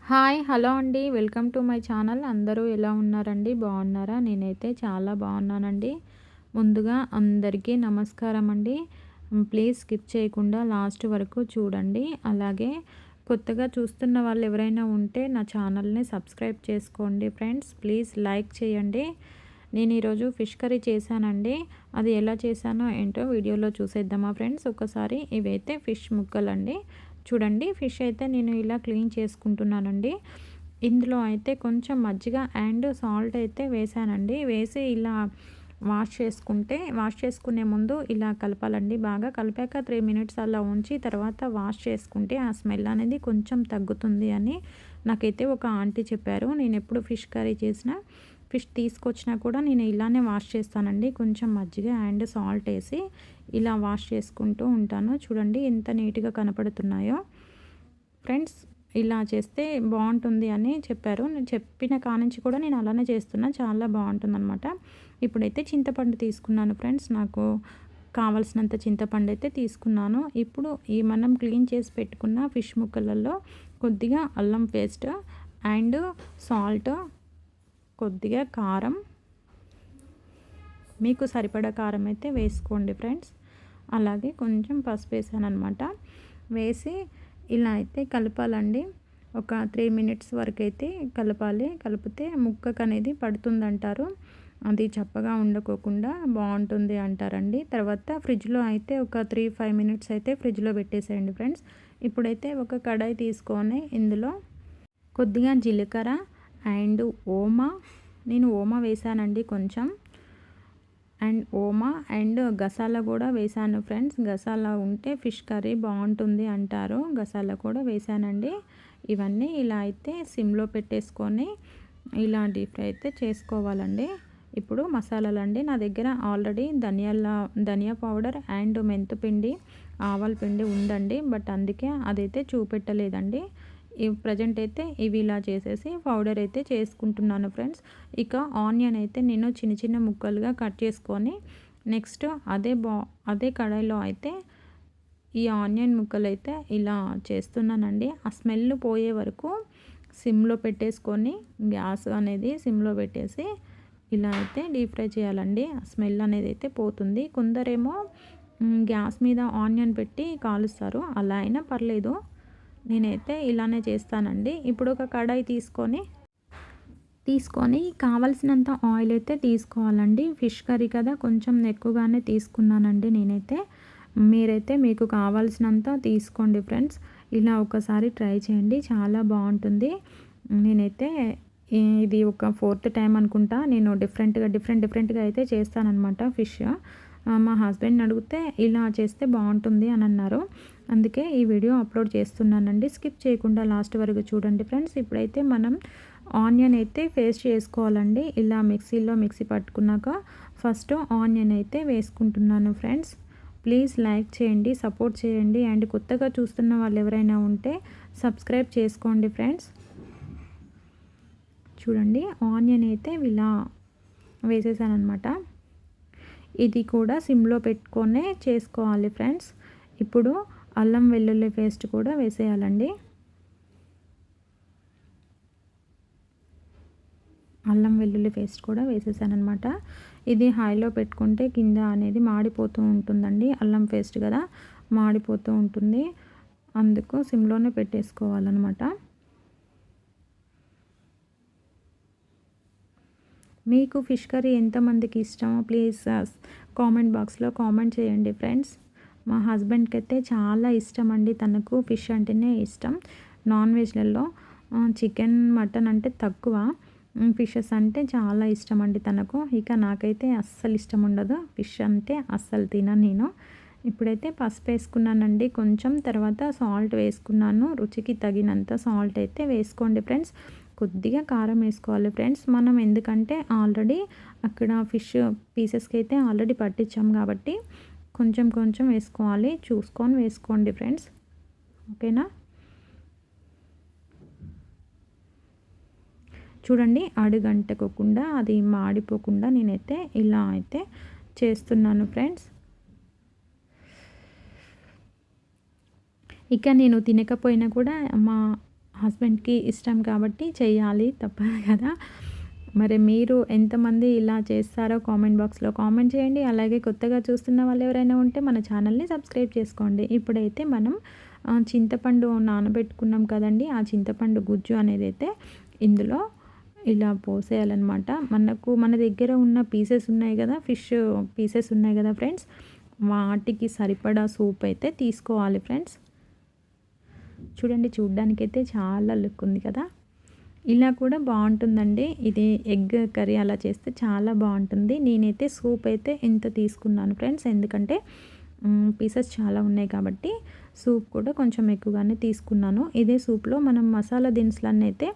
Hi hello అండి. Welcome to my channel. అందరూ ఎలా ఉన్నారండి? బాగున్నారా? నేనైతే చాలా బాగున్నానండి. ముందుగా అందరికీ నమస్కారం అండి. ప్లీజ్ స్కిప్ చేయకుండా లాస్ట్ వరకు చూడండి. అలాగే కొత్తగా చూస్తున్న వాళ్ళు ఎవరైనా ఉంటే నా ఛానల్ని సబ్స్క్రైబ్ చేసుకోండి ఫ్రెండ్స్. ప్లీజ్ లైక్ చేయండి. నేను ఈరోజు ఫిష్ కర్రీ చేశానండి. అది ఎలా చేశానో ఏంటో వీడియోలో చూసేద్దామా ఫ్రెండ్స్. ఒకసారి ఇవైతే ఫిష్ ముక్కలండి. చూడండి, ఫిష్ అయితే నేను ఇలా క్లీన్ చేసుకుంటున్నానండి. ఇందులో అయితే కొంచెం మజ్జిగ అండ్ సాల్ట్ అయితే వేసానండి. వేసి ఇలా వాష్ చేసుకునే ముందు ఇలా కలపాలండి. బాగా కలిపాక 3 మినిట్స్ అలా ఉంచి తర్వాత వాష్ చేసుకుంటే ఆ స్మెల్ అనేది కొంచెం తగ్గుతుంది అని నాకైతే ఒక ఆంటీ చెప్పారు. నేను ఎప్పుడు ఫిష్ కర్రీ చేసినా, ఫిష్ తీసుకొచ్చినా కూడా నేను ఇలానే వాష్ చేస్తానండి. కొంచెం మజ్జిగ అండ్ సాల్ట్ వేసి ఇలా వాష్ చేసుకుంటూ ఉంటాను. చూడండి ఎంత నీట్గా కనపడుతున్నాయో ఫ్రెండ్స్. ఇలా చేస్తే బాగుంటుంది అని చెప్పారు. నేను చెప్పిన కానుంచి కూడా నేను అలానే చేస్తున్నా. చాలా బాగుంటుందన్నమాట. ఇప్పుడైతే చింతపండు తీసుకున్నాను ఫ్రెండ్స్. నాకు కావాల్సినంత చింతపండు అయితే తీసుకున్నాను. ఇప్పుడు ఈ మనం క్లీన్ చేసి పెట్టుకున్న ఫిష్ ముక్కలలో కొద్దిగా అల్లం పేస్ట్ అండ్ సాల్ట్, కొద్దిగా కారం, మీకు సరిపడా కారం అయితే వేసుకోండి ఫ్రెండ్స్. అలాగే కొంచెం పసుపు వేసాను అనమాట. వేసి ఇలా అయితే కలపాలండి. ఒక 3 మినిట్స్ వరకు అయితే కలపాలి. కలిపితే ముక్కకు అనేది పడుతుందంటారు. అది చప్పగా ఉండకోకుండా బాగుంటుంది అంటారండి. తర్వాత ఫ్రిడ్జ్లో అయితే ఒక 3-5 మినిట్స్ అయితే ఫ్రిడ్జ్లో పెట్టేసేయండి ఫ్రెండ్స్. ఇప్పుడైతే ఒక కడాయి తీసుకొని ఇందులో కొద్దిగా జీలకర్ర అండ్ ఓమా, నేను ఓమా వేసానండి కొంచెం, అండ్ ఓమా అండ్ గసాల కూడా వేసాను ఫ్రెండ్స్. గసాల ఉంటే ఫిష్ కర్రీ బాగుంటుంది అంటారు. గసాల కూడా వేసానండి. ఇవన్నీ ఇలా అయితే సిమ్లో పెట్టేసుకొని ఇలా డీప్ ఫ్రై అయితే చేసుకోవాలండి. ఇప్పుడు మసాలాలండి. నా దగ్గర ఆల్రెడీ ధనియా పౌడర్ అండ్ మెంతుపిండి, ఆవాల పిండి ఉందండి. బట్ అందుకే అదైతే చూపెట్టలేదండి. ప్రజెంట్ అయితే ఇవి ఇలా చేసేసి పౌడర్ అయితే చేసుకుంటున్నాను ఫ్రెండ్స్. ఇక ఆనియన్ అయితే నేను చిన్న చిన్న ముక్కలుగా కట్ చేసుకొని నెక్స్ట్ అదే కడాయిలో అయితే ఈ ఆనియన్ ముక్కలు అయితే ఇలా చేస్తున్నానండి. ఆ స్మెల్ పోయే వరకు సిమ్లో పెట్టేసుకొని, గ్యాస్ అనేది సిమ్లో పెట్టేసి ఇలా అయితే డీప్ ఫ్రై చేయాలండి. ఆ స్మెల్ అనేది అయితే పోతుంది. కొందరేమో గ్యాస్ మీద ఆనియన్ పెట్టి కాలుస్తారు. అలా అయినా పర్లేదు, నేనైతే ఇలానే చేస్తానండి. ఇప్పుడు ఒక కడాయి తీసుకొని కావలసినంత ఆయిల్ అయితే తీసుకోవాలండి. ఫిష్ కర్రీ కదా, కొంచెం ఎక్కువగానే తీసుకున్నానండి నేనైతే. మీరైతే మీకు కావాల్సినంత తీసుకోండి ఫ్రెండ్స్. ఇలా ఒకసారి ట్రై చేయండి, చాలా బాగుంటుంది. నేనైతే ఇది ఒక 4th టైం అనుకుంటా నేను డిఫరెంట్గా అయితే చేస్తానన్నమాట ఫిష్. మా హస్బెండ్ని అడిగితే ఇలా చేస్తే బాగుంటుంది అని అన్నారు. అందుకే ఈ వీడియో అప్లోడ్ చేస్తున్నానండి. స్కిప్ చేయకుండా లాస్ట్ వరకు చూడండి ఫ్రెండ్స్. ఇప్పుడైతే మనం ఆనియన్ అయితే పేస్ట్ చేసుకోవాలండి. ఇలా మిక్సీ పట్టుకున్నాక ఫస్ట్ ఆనియన్ అయితే వేసుకుంటున్నాను ఫ్రెండ్స్. ప్లీజ్ లైక్ చేయండి, సపోర్ట్ చేయండి. అండ్ కొత్తగా చూస్తున్న వాళ్ళు ఎవరైనా ఉంటే సబ్స్క్రైబ్ చేసుకోండి ఫ్రెండ్స్. చూడండి, ఆనియన్ అయితే ఇలా వేసేసానమాట. ఇది కూడా సిమ్లో పెట్టుకొనే చేసుకోవాలి ఫ్రెండ్స్. ఇప్పుడు అల్లం వెల్లుల్లి పేస్ట్ కూడా వేసేయాలండి. అల్లం వెల్లుల్లి పేస్ట్ కూడా వేసేసానమాట. ఇది హైలో పెట్టుకుంటే కింద అనేది మాడిపోతూ ఉంటుందండి. అల్లం పేస్ట్ కదా, మాడిపోతూ ఉంటుంది. అందుకు సిమ్లోనే పెట్టేసుకోవాలన్నమాట. మీకు ఫిష్ కర్రీ ఎంతమందికి ఇష్టమో ప్లీజ్ కామెంట్ బాక్స్లో కామెంట్ చేయండి ఫ్రెండ్స్. మా హస్బెండ్కి అయితే చాలా ఇష్టం అండి. తనకు ఫిష్ అంటేనే ఇష్టం. నాన్ వెజ్లలో చికెన్, మటన్ అంటే తక్కువ, ఫిషెస్ అంటే చాలా ఇష్టం అండి తనకు. ఇక నాకైతే అస్సలు ఇష్టం ఉండదు. ఫిష్ అంటే అస్సలు తినను నేను. ఇప్పుడైతే పసుపు వేసుకున్నానండి కొంచెం. తర్వాత సాల్ట్ వేసుకున్నాను. రుచికి తగినంత సాల్ట్ అయితే వేసుకోండి ఫ్రెండ్స్. కొద్దిగా కారం వేసుకోవాలి ఫ్రెండ్స్. మనం ఎందుకంటే ఆల్రెడీ అక్కడ ఫిష్ పీసెస్కి అయితే ఆల్రెడీ పట్టించాం కాబట్టి కొంచెం వేసుకోవాలి. చూసుకొని వేసుకోండి ఫ్రెండ్స్, ఓకేనా. చూడండి, అడుగంటకోకుండా అది మాడిపోకుండా నేనైతే ఇలా అయితే చేస్తున్నాను ఫ్రెండ్స్. ఇక నేను తినకపోయినా కూడా మా హస్బెండ్కి ఇష్టం కాబట్టి చేయాలి, తప్పదు కదా. మరి మీరు ఎంతమంది ఇలా చేస్తారో కామెంట్ బాక్స్లో కామెంట్ చేయండి. అలాగే కొత్తగా చూస్తున్న వాళ్ళు ఎవరైనా ఉంటే మన ఛానల్ని సబ్స్క్రైబ్ చేసుకోండి. ఇప్పుడైతే మనం చింతపండు నానబెట్టుకున్నాం కదండి, ఆ చింతపండు గుజ్జు అనేది అయితే ఇందులో ఇలా పోసేయాలన్నమాట. మన దగ్గర ఉన్న పీసెస్ ఉన్నాయి కదా, ఫిష్ పీసెస్ ఉన్నాయి కదా ఫ్రెండ్స్, వాటికి సరిపడా సూప్ అయితే తీసుకోవాలి ఫ్రెండ్స్. చూడండి, చూడ్డానికైతే చాలా లుక్ ఉంది కదా. ఇలా కూడా బాగుంటుందండి. ఇది ఎగ్ కర్రీ అలా చేస్తే చాలా బాగుంటుంది. నేనైతే సూప్ అయితే ఇంత తీసుకున్నాను ఫ్రెండ్స్, ఎందుకంటే పీసెస్ చాలా ఉన్నాయి కాబట్టి సూప్ కూడా కొంచెం ఎక్కువగానే తీసుకున్నాను. ఇదే సూప్లో మనం మసాలా దినుసులన్నీ అయితే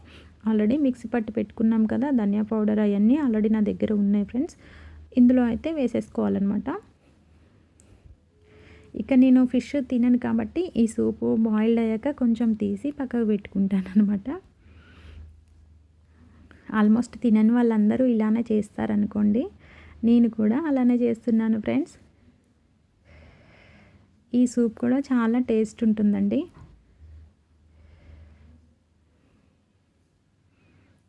ఆల్రెడీ మిక్సీ పట్టి పెట్టుకున్నాం కదా, ధనియా పౌడర్ అవన్నీ ఆల్రెడీ నా దగ్గర ఉన్నాయి ఫ్రెండ్స్. ఇందులో అయితే వేసేసుకోవాలన్నమాట. ఇక నేను ఫిష్ తినను కాబట్టి ఈ సూపు బాయిల్డ్ అయ్యాక కొంచెం తీసి పక్కకు పెట్టుకుంటాను అనమాట. ఆల్మోస్ట్ తినని వాళ్ళందరూ ఇలానే చేస్తారనుకోండి, నేను కూడా అలానే చేస్తున్నాను ఫ్రెండ్స్. ఈ సూప్ కూడా చాలా టేస్ట్ ఉంటుందండి,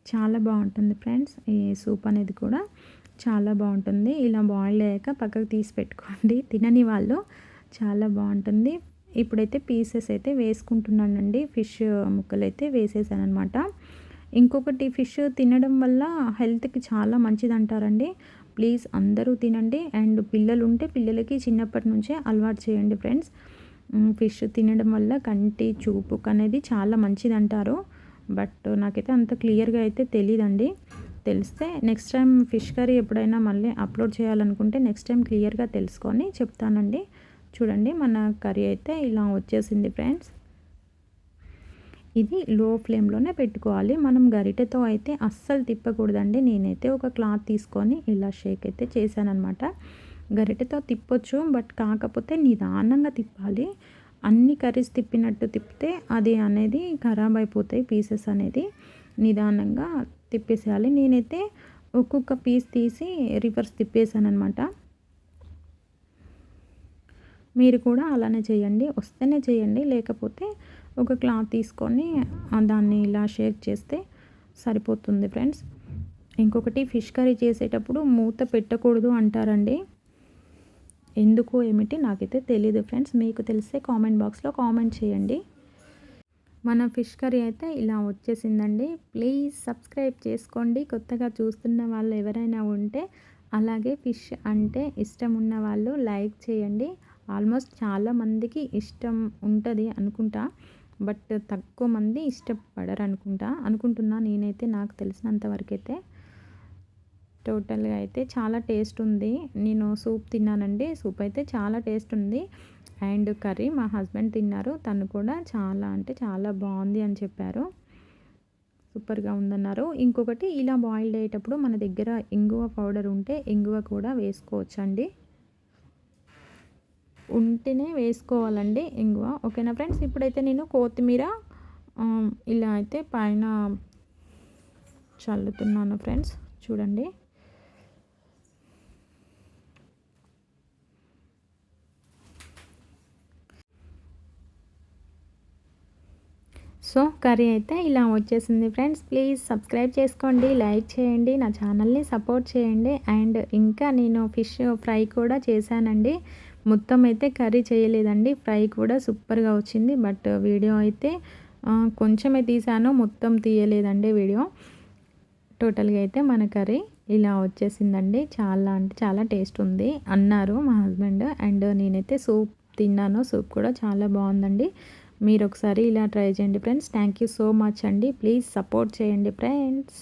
చాలా బాగుంటుంది ఫ్రెండ్స్. ఈ సూప్ అనేది కూడా చాలా బాగుంటుంది. ఇలా బాయిల్డ్ అయ్యాక పక్కకు తీసి పెట్టుకోండి, తినని వాళ్ళు. చాలా బాగుంటుంది. ఇప్పుడైతే పీసెస్ అయితే వేసుకుంటున్నానండి. ఫిష్ ముక్కలు అయితే వేసేసాను అనమాట. ఇంకొకటి, ఫిష్ తినడం వల్ల హెల్త్కి చాలా మంచిది అంటారండి. ప్లీజ్ అందరూ తినండి. అండ్ పిల్లలు ఉంటే పిల్లలకి చిన్నప్పటి నుంచే అలవాటు చేయండి ఫ్రెండ్స్. ఫిష్ తినడం వల్ల కంటి చూపుకు అనేది చాలా మంచిది అంటారు. బట్ నాకైతే అంత క్లియర్గా అయితే తెలియదండి. తెలిస్తే నెక్స్ట్ టైం ఫిష్ కర్రీ ఎప్పుడైనా మళ్ళీ అప్లోడ్ చేయాలనుకుంటే నెక్స్ట్ టైం క్లియర్గా తెలుసుకొని చెప్తానండి. చూడండి, మన కర్రీ అయితే ఇలా వచ్చేసింది ఫ్రెండ్స్. ఇది లో ఫ్లేమ్లోనే పెట్టుకోవాలి. మనం గరిటెతో అయితే అస్సలు తిప్పకూడదండి. నేనైతే ఒక క్లాత్ తీసుకొని ఇలా షేక్ అయితే చేశానన్నమాట. గరిటెతో తిప్పొచ్చు, బట్ కాకపోతే నిదానంగా తిప్పాలి. అన్ని కర్రీస్ తిప్పినట్టు తిప్పితే అది అనేది ఖరాబ్ అయిపోతాయి, పీసెస్ అనేది. నిదానంగా తిప్పేసేయాలి. నేనైతే ఒక్కొక్క పీస్ తీసి రివర్స్ తిప్పేసాను అనమాట. మీరు కూడా అలానే చేయండి. వస్తేనే చేయండి, లేకపోతే ఒక క్లాత్ తీసుకొని దాన్ని ఇలా షేక్ చేస్తే సరిపోతుంది ఫ్రెండ్స్. ఇంకొకటి, ఫిష్ కర్రీ చేసేటప్పుడు మూత పెట్టకూడదు అంటారండి. ఎందుకు ఏమిటి నాకైతే తెలీదు ఫ్రెండ్స్. మీకు తెలిస్తే కామెంట్ బాక్స్లో కామెంట్ చేయండి. మన ఫిష్ కర్రీ అయితే ఇలా వచ్చేసిందండి. ప్లీజ్ సబ్స్క్రైబ్ చేసుకోండి కొత్తగా చూస్తున్న వాళ్ళు ఎవరైనా ఉంటే. అలాగే ఫిష్ అంటే ఇష్టం ఉన్న వాళ్ళు లైక్ చేయండి. ఆల్మోస్ట్ చాలామందికి ఇష్టం ఉంటుంది అనుకుంటా, బట్ తక్కువ మంది ఇష్టపడరు అనుకుంటున్నా నేనైతే. నాకు తెలిసినంత వరకైతే టోటల్గా అయితే చాలా టేస్ట్ ఉంది. నేను సూప్ తిన్నానండి, సూప్ అయితే చాలా టేస్ట్ ఉంది. అండ్ కర్రీ మా హస్బెండ్ తిన్నారు, తను కూడా చాలా అంటే చాలా బాగుంది అని చెప్పారు. సూపర్గా ఉందన్నారు. ఇంకొకటి, ఇలా బాయిల్డ్ అయ్యేటప్పుడు మన దగ్గర ఇంగువ పౌడర్ ఉంటే ఇంగువ కూడా వేసుకోవచ్చండి. ఉంటేనే వేసుకోవాలండి ఇంగువ. ఓకేనా ఫ్రెండ్స్. ఇప్పుడైతే నేను కొత్తిమీర ఇలా అయితే పైన చల్లుతున్నాను ఫ్రెండ్స్. చూడండి, సో కర్రీ అయితే ఇలా వచ్చేసింది ఫ్రెండ్స్. ప్లీజ్ సబ్స్క్రైబ్ చేసుకోండి, లైక్ చేయండి, నా ఛానల్ని సపోర్ట్ చేయండి. అండ్ ఇంకా నేను ఫిష్ ఫ్రై కూడా చేశానండి. మొత్తం అయితే కర్రీ చేయలేదండి, ఫ్రై కూడా సూపర్గా వచ్చింది. బట్ వీడియో అయితే కొంచెమే తీసాను, మొత్తం తీయలేదండి వీడియో. టోటల్గా అయితే మన కర్రీ ఇలా వచ్చేసిందండి. చాలా అంటే చాలా టేస్ట్ ఉంది అన్నారు మా హస్బెండ్. అండ్ నేనైతే సూప్ తిన్నాను, సూప్ కూడా చాలా బాగుందండి. మీరు ఒకసారి ఇలా ట్రై చేయండి friends. Thank you so much అండి. ప్లీజ్ సపోర్ట్ చేయండి ఫ్రెండ్స్.